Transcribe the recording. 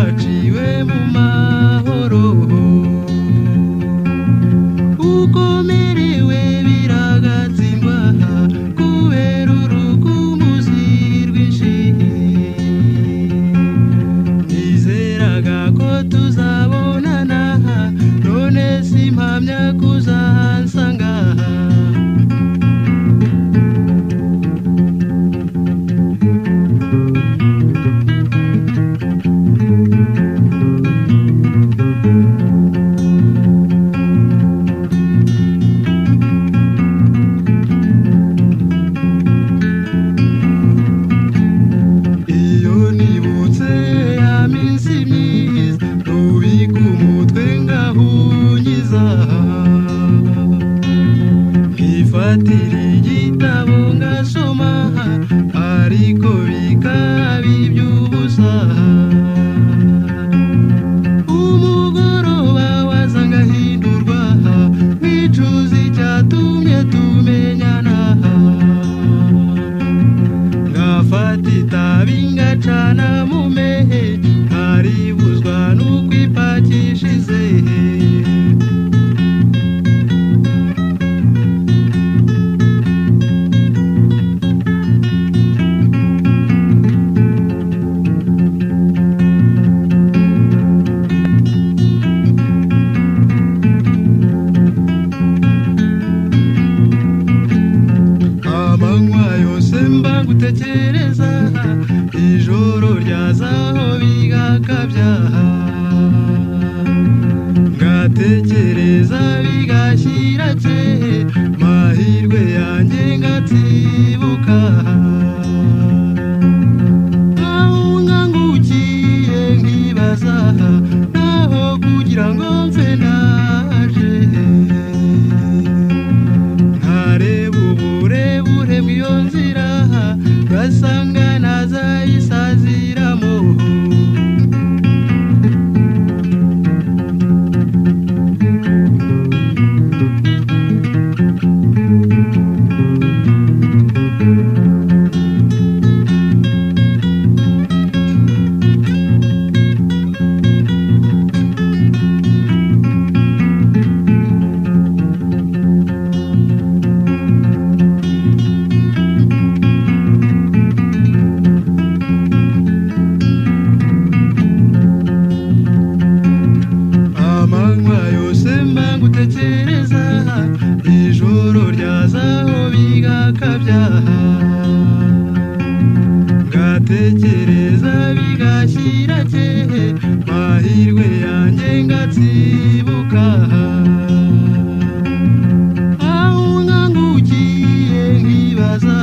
waciwe mu mahoro ukomerewe biragatsindwa kubera urugumuzi rwinshi nizeraga ko tuzabonana none simpamya kuzahansanga Fatira igitabo ngasoma ariko bikaba iby'ubusa umugoroba waza ngahindurwa nkicuza icyatumye tumenyana ngafata itabi ngacana mu mehe nkaribuzwa n'uko ipakishize gutekereza ijoro ryazaho bigakabya ngatekereza bigashyira cye mahirwe yanjye ngatsibuka nkangukiye nkibaza naho kugira ngo mfe naje nkareba uburebure bw'iyo nzira basanga nazayisaziramo gutekereza ijoro ryazaho bigakabya ngatekereza bigashyira cye mahirwe yanjye ngatsibuka aho nkangukiye nkibaza